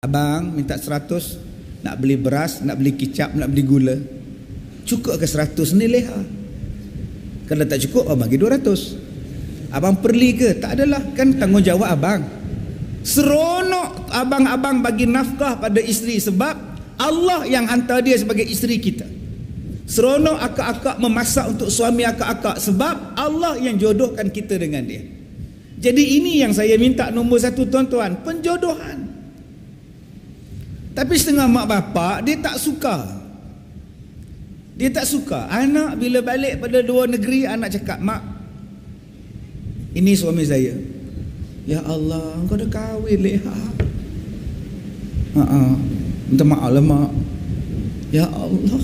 Abang minta 100, nak beli beras, nak beli kicap, nak beli gula. Cukup ke 100 ni leha? Kalau tak cukup, abang bagi 200. Abang perli ke? Tak adalah, kan tanggungjawab abang. Seronok abang-abang bagi nafkah pada isteri sebab Allah yang hantar dia sebagai isteri kita. Seronok akak-akak memasak untuk suami akak-akak sebab Allah yang jodohkan kita dengan dia. Jadi ini yang saya minta nombor 1, tuan-tuan, penjodohan. Tapi setengah mak bapak dia tak suka. Dia tak suka. Anak bila balik pada luar negeri, anak cakap, "Mak, ini suami saya." "Ya Allah, engkau dah kahwin leha." Minta maaf lah mak. "Ya Allah,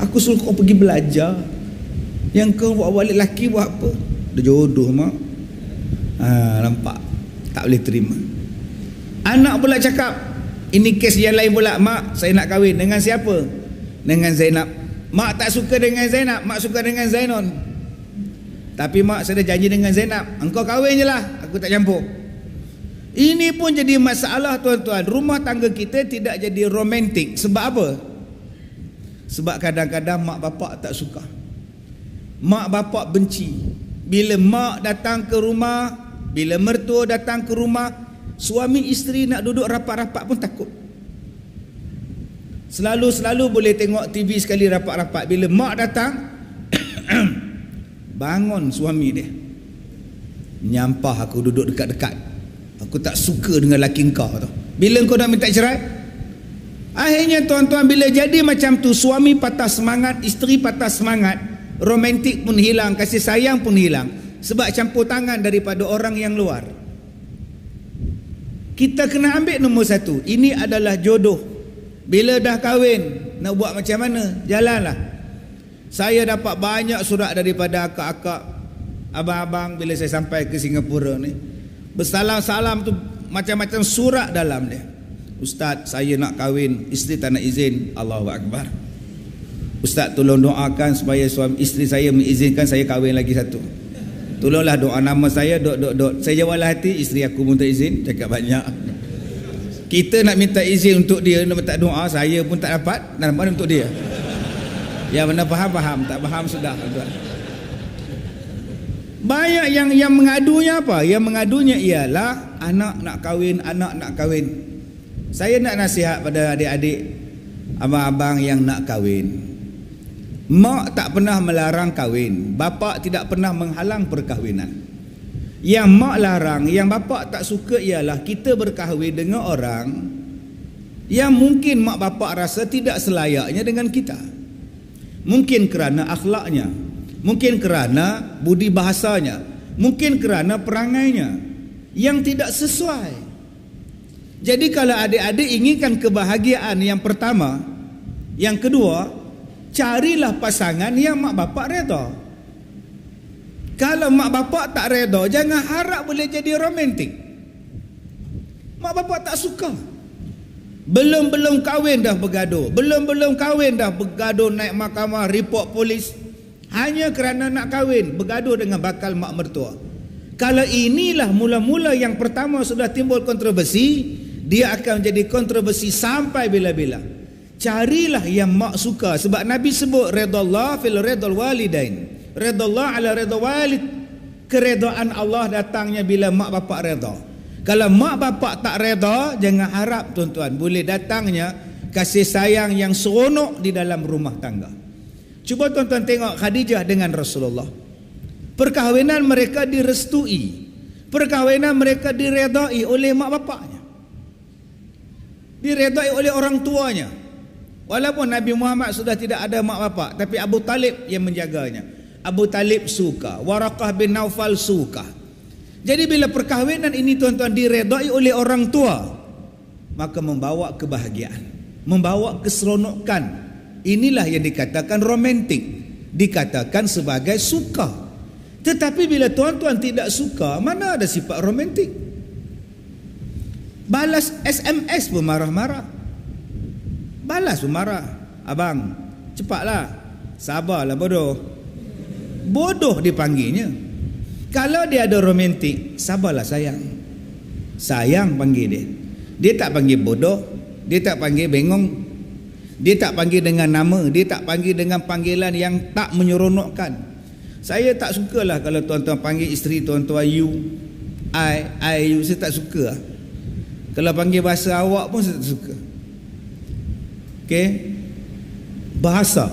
aku suruh kau pergi belajar, yang kau bawa balik laki buat apa?" "Dah jodoh mak." Nampak tak boleh terima. Anak pula cakap, ini kes yang lain pula, "Mak, saya nak kahwin." "Dengan siapa?" "Dengan Zainab." "Mak tak suka dengan Zainab, mak suka dengan Zainon." "Tapi mak, saya dah janji dengan Zainab." "Engkau kahwin je lah, aku tak campur." Ini pun jadi masalah, tuan-tuan. Rumah tangga kita tidak jadi romantik. Sebab apa? Sebab kadang-kadang mak bapak tak suka. Mak bapak benci. Bila mak datang ke rumah, bila mertua datang ke rumah, suami isteri nak duduk rapat-rapat pun takut. Selalu boleh tengok TV sekali rapat-rapat. Bila mak datang, bangun suami dia. "Nyampah aku duduk dekat-dekat. Aku tak suka dengan laki kau tu. Bila kau nak minta cerai?" Akhirnya tuan-tuan, bila jadi macam tu, suami patah semangat, isteri patah semangat, romantik pun hilang, kasih sayang pun hilang. Sebab campur tangan daripada orang yang luar. Kita kena ambil nombor 1. Ini adalah jodoh. Bila dah kahwin, nak buat macam mana? Jalanlah. Saya dapat banyak surat daripada akak-akak, abang-abang bila saya sampai ke Singapura ni. Bersalam-salam tu macam-macam surat dalam dia. "Ustaz, saya nak kahwin, isteri tak nak izin." Allahu Akbar. "Ustaz, tolong doakan supaya suami isteri saya mengizinkan saya kahwin lagi satu. Tolonglah doa nama saya, dot. Saya jawablah hati, isteri aku pun tak izin." Cakap banyak. Kita nak minta izin untuk dia, nak minta doa, saya pun tak dapat, nak dapat untuk dia. Yang mana faham, tak faham sudah, tuan. Banyak yang mengadunya apa? Yang mengadunya ialah anak nak kahwin. Saya nak nasihat pada adik-adik, abang-abang yang nak kahwin. Mak tak pernah melarang kahwin, bapa tidak pernah menghalang perkahwinan. Yang mak larang, yang bapa tak suka ialah kita berkahwin dengan orang yang mungkin mak bapa rasa tidak selayaknya dengan kita. Mungkin kerana akhlaknya, mungkin kerana budi bahasanya, mungkin kerana perangainya yang tidak sesuai. Jadi kalau adik-adik inginkan kebahagiaan yang pertama, yang kedua, carilah pasangan yang mak bapak reda. Kalau mak bapak tak reda, jangan harap boleh jadi romantik. Mak bapak tak suka. Belum kahwin dah bergaduh. Belum kahwin dah bergaduh, naik mahkamah, report polis. Hanya kerana nak kahwin, bergaduh dengan bakal mak mertua. Kalau inilah mula-mula yang pertama sudah timbul kontroversi, dia akan menjadi kontroversi sampai bila-bila. Carilah yang mak suka. Sebab Nabi sebut redallah fil redal walidain. Redallah ala redal walid. Keredaan Allah datangnya bila mak bapak reda. Kalau mak bapak tak reda, jangan harap tuan-tuan boleh datangnya kasih sayang yang seronok di dalam rumah tangga. Cuba tuan-tuan tengok Khadijah dengan Rasulullah. Perkahwinan mereka direstui. Perkahwinan mereka diredai oleh mak bapaknya. Diredai oleh orang tuanya. Walaupun Nabi Muhammad sudah tidak ada mak bapak, tapi Abu Talib yang menjaganya. Abu Talib suka, Waraqah bin Naufal suka. Jadi bila perkahwinan ini tuan-tuan diredai oleh orang tua, maka membawa kebahagiaan, membawa keseronokan. Inilah yang dikatakan romantik, dikatakan sebagai suka. Tetapi bila tuan-tuan tidak suka, mana ada sifat romantik? Balas SMS pun marah-marah. Balas pun marah. "Abang, cepatlah. Sabarlah bodoh." Bodoh dipanggilnya. Kalau dia ada romantik, sabarlah sayang. Sayang panggil dia. Dia tak panggil bodoh, dia tak panggil bengong, dia tak panggil dengan nama, dia tak panggil dengan panggilan yang tak menyeronokkan. Saya tak sukalah kalau tuan-tuan panggil isteri tuan-tuan you, I, you, saya tak suka. Kalau panggil bahasa awak pun saya tak suka. Okey. Bahasa.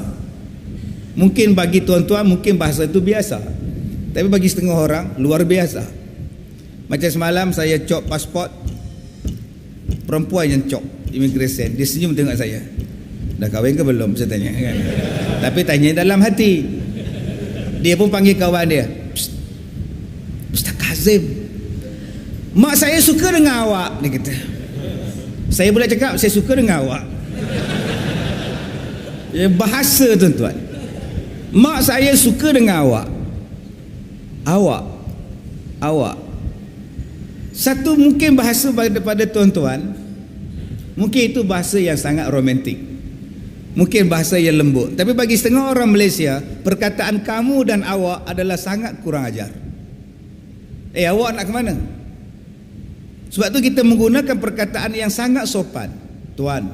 Mungkin bagi tuan-tuan mungkin bahasa itu biasa. Tapi bagi setengah orang luar biasa. Macam semalam saya cop pasport, perempuan yang cop immigration, dia senyum tengok saya. Dah kahwin ke belum? Saya tanya kan. Tapi tanya dalam hati. Dia pun panggil kawan dia, Ustaz Kazim, mak saya suka dengan awak, dia kata. Saya pula cakap saya suka dengan awak. Ya, bahasa tuan-tuan. Mak saya suka dengan awak. Awak. Satu mungkin bahasa pada tuan-tuan, mungkin itu bahasa yang sangat romantik, mungkin bahasa yang lembut. Tapi bagi setengah orang Malaysia, perkataan kamu dan awak adalah sangat kurang ajar. Awak nak ke mana? Sebab tu kita menggunakan perkataan yang sangat sopan. Tuan,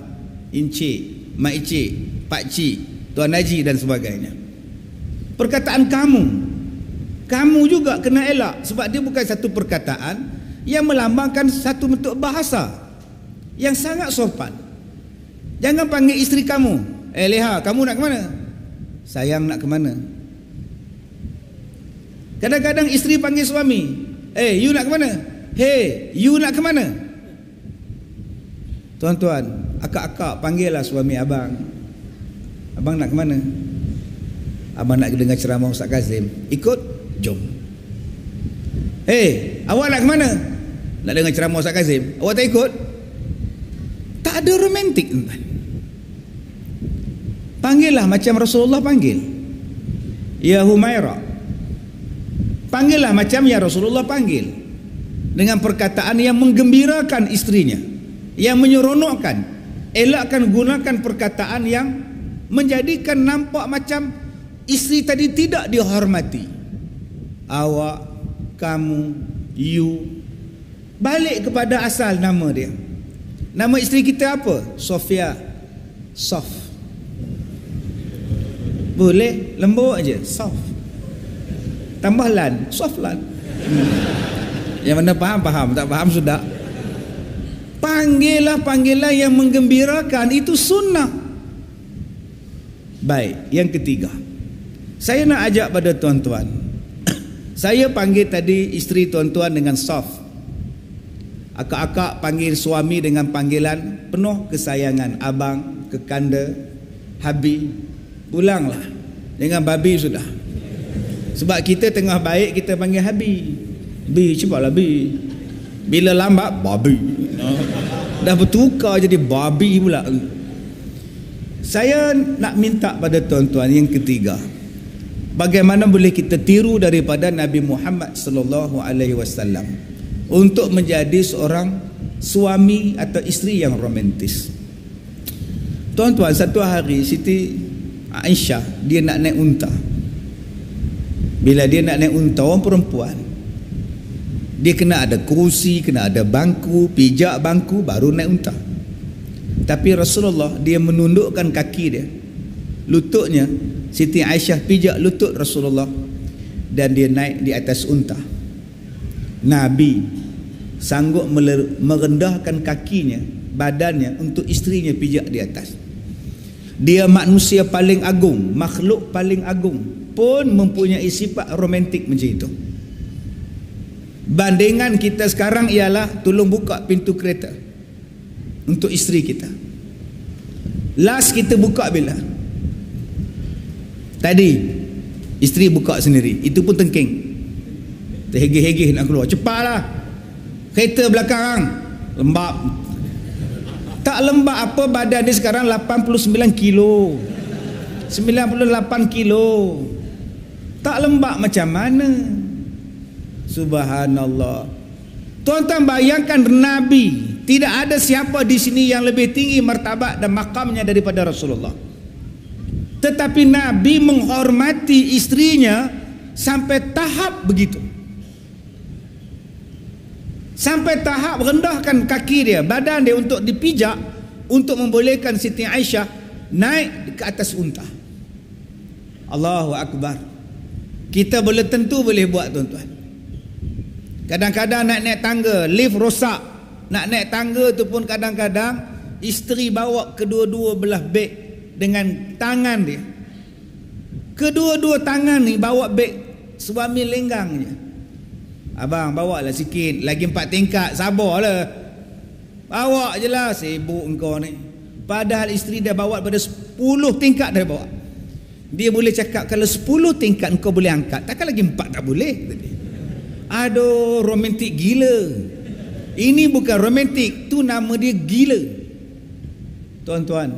encik, mak encik, pak cik, tuan haji dan sebagainya. Perkataan kamu juga kena elak, sebab dia bukan satu perkataan yang melambangkan satu bentuk bahasa yang sangat sopan. Jangan panggil isteri kamu, Leha, kamu nak ke mana? Sayang, nak ke mana? Kadang-kadang isteri panggil suami, you nak ke mana? Hey, you nak ke mana? Tuan-tuan, akak-akak panggillah suami abang. Abang nak ke mana? Abang nak dengar ceramah Ustaz Kazim. Ikut? Jom. Hey, awak nak ke mana? Nak dengar ceramah Ustaz Kazim. Awak tak ikut? Tak ada romantik, tuan. Panggillah macam Rasulullah panggil. Ya Humaira. Panggillah macam yang Rasulullah panggil, dengan perkataan yang menggembirakan istrinya, yang menyeronokkan. Elakkan gunakan perkataan yang menjadikan nampak macam isteri tadi tidak dihormati. Awak, kamu, you. Balik kepada asal nama dia. Nama isteri kita apa? Sofia. Soft. Boleh lembut aja, soft. Tambah lan, soft lan. Yang mana faham, tak faham sudah. Panggillah panggilan yang menggembirakan, itu sunnah. Baik, yang ketiga, saya nak ajak pada tuan-tuan. Saya panggil tadi isteri tuan-tuan dengan soft. Akak-akak panggil suami dengan panggilan penuh kesayangan, abang, kekanda, habi. Pulanglah dengan babi sudah. Sebab kita tengah baik, kita panggil habi. Bi, cepatlah bi. Bila lambat, babi. Dah bertukar jadi babi pula. Saya nak minta pada tuan-tuan yang ketiga, bagaimana boleh kita tiru daripada Nabi Muhammad sallallahu alaihi wasallam untuk menjadi seorang suami atau isteri yang romantis. Tuan-tuan, satu hari Siti Aisyah dia nak naik unta. Bila dia nak naik unta, orang perempuan, dia kena ada kerusi, kena ada bangku, pijak bangku baru naik unta. Tapi Rasulullah dia menundukkan kaki dia, lututnya. Siti Aisyah pijak lutut Rasulullah dan dia naik di atas unta. Nabi sanggup merendahkan kakinya, badannya untuk isterinya pijak di atas. Dia manusia paling agung, makhluk paling agung, pun mempunyai sifat romantik macam itu. Bandingan kita sekarang ialah tolong buka pintu kereta untuk isteri kita. Last kita buka bila? Tadi isteri buka sendiri, itu pun tengking, terhegeh-hegeh nak keluar. Cepatlah, kereta belakang lembab. Tak lembab apa, badan dia sekarang 89 kilo, 98 kilo. Tak lembab macam mana? Subhanallah. Tuan-tuan bayangkan, Nabi, tidak ada siapa di sini yang lebih tinggi martabat dan makamnya daripada Rasulullah. Tetapi Nabi menghormati istrinya sampai tahap begitu. Sampai tahap rendahkan kaki dia, badan dia untuk dipijak, untuk membolehkan Siti Aisyah naik ke atas unta. Allahu Akbar. Kita boleh tentu boleh buat, tuan-tuan. Kadang-kadang nak naik tangga, lift rosak, nak naik tangga tu pun kadang-kadang isteri bawa kedua-dua belah beg dengan tangan dia. Kedua-dua tangan ni bawa beg, suami lenggang je. Abang bawa lah sikit, lagi 4 tingkat, sabarlah. Bawa je lah, sibuk engkau ni. Padahal isteri dia bawa pada 10 tingkat dia bawa. Dia boleh cakap kalau 10 tingkat engkau boleh angkat, takkan lagi 4 tak boleh. Aduh, romantik gila. Ini bukan romantik, tu nama dia gila. Tuan-tuan,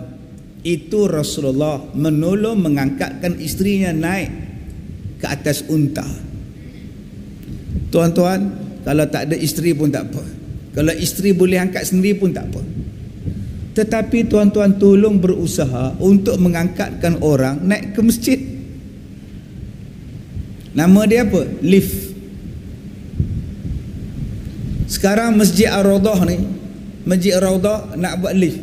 itu Rasulullah menolong mengangkatkan isterinya naik ke atas unta. Tuan-tuan, kalau tak ada isteri pun tak apa. Kalau isteri boleh angkat sendiri pun tak apa. Tetapi tuan-tuan tolong berusaha untuk mengangkatkan orang naik ke masjid. Nama dia apa? Lift. Sekarang Masjid Ar-Rawdah ni, Masjid Ar-Rawdah nak buat lift.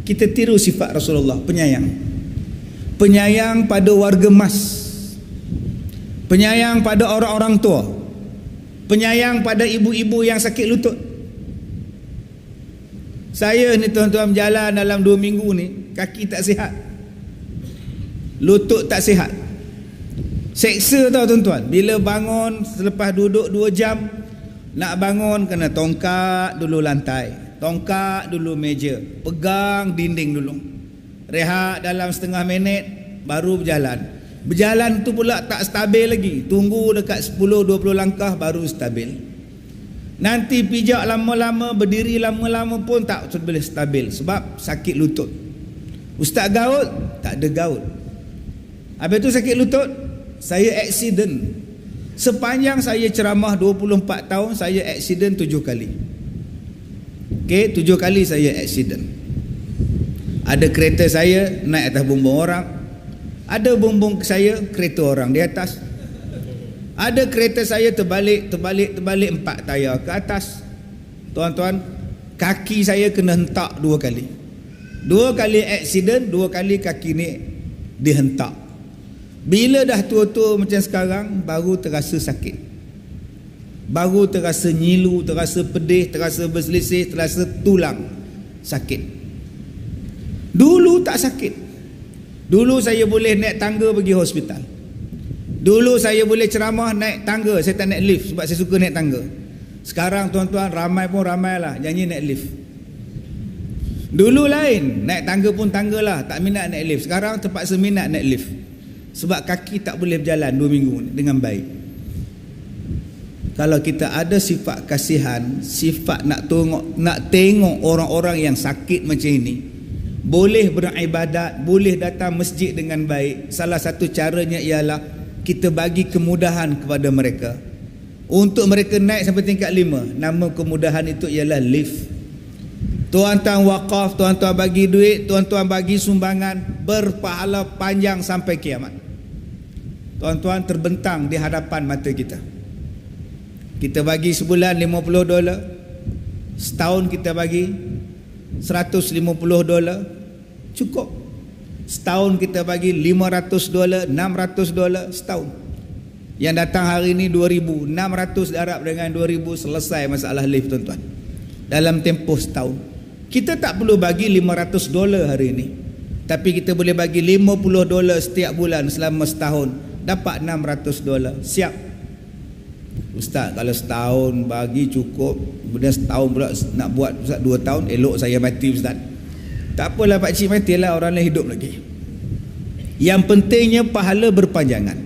Kita tiru sifat Rasulullah, penyayang. Penyayang pada warga mas. Penyayang pada orang-orang tua. Penyayang pada ibu-ibu yang sakit lutut. Saya ni tuan-tuan berjalan dalam 2 minggu ni, kaki tak sihat, lutut tak sihat, seksa tau tuan-tuan. Bila bangun selepas duduk 2 jam, nak bangun kena tongkat dulu lantai, tongkat dulu meja, pegang dinding dulu, rehat dalam setengah minit baru berjalan. Berjalan tu pula tak stabil lagi, tunggu dekat 10-20 langkah baru stabil. Nanti pijak lama-lama, berdiri lama-lama pun tak boleh stabil sebab sakit lutut. Ustaz gaut, tak ada gaut. Habis tu sakit lutut, saya accident. Sepanjang saya ceramah 24 tahun, saya accident 7 kali. Okey, 7 kali saya accident. Ada kereta saya naik atas bumbung orang, ada bumbung saya kereta orang di atas. Ada kereta saya terbalik 4 tayar ke atas. Tuan-tuan, kaki saya kena hentak 2 kali. 2 kali accident, 2 kali kaki ni dihentak. Bila dah tua-tua macam sekarang, baru terasa sakit, baru terasa nyilu, terasa pedih, terasa berselisih, terasa tulang sakit. Dulu tak sakit. Dulu saya boleh naik tangga pergi hospital. Dulu saya boleh ceramah naik tangga, saya tak naik lift sebab saya suka naik tangga. Sekarang tuan-tuan, ramai pun ramai lah janji naik lift. Dulu lain, naik tangga pun tangga lah, tak minat naik lift. Sekarang terpaksa minat naik lift sebab kaki tak boleh berjalan 2 minggu dengan baik. Kalau kita ada sifat kasihan, sifat nak tengok orang-orang yang sakit macam ini, boleh beribadat, boleh datang masjid dengan baik. Salah satu caranya ialah kita bagi kemudahan kepada mereka untuk mereka naik sampai tingkat 5. Nama kemudahan itu ialah lift. Tuan-tuan wakaf, tuan-tuan bagi duit, tuan-tuan bagi sumbangan, berpahala panjang sampai kiamat. Tuan-tuan terbentang di hadapan mata kita. Kita bagi sebulan $50, setahun kita bagi $150, cukup. Setahun kita bagi $500, $600 setahun. Yang datang hari ini 2,000, 600 darab dengan 2,000, selesai masalah lift tuan-tuan. Dalam tempoh setahun. Kita tak perlu bagi $500 hari ini, tapi kita boleh bagi $50 setiap bulan selama setahun, dapat $600. Siap? Ustaz, kalau setahun bagi cukup, kemudian setahun pula nak buat Ustaz 2 tahun, elok saya mati Ustaz. Tak apalah pakcik matilah, orang lain hidup lagi. Yang pentingnya pahala berpanjangan.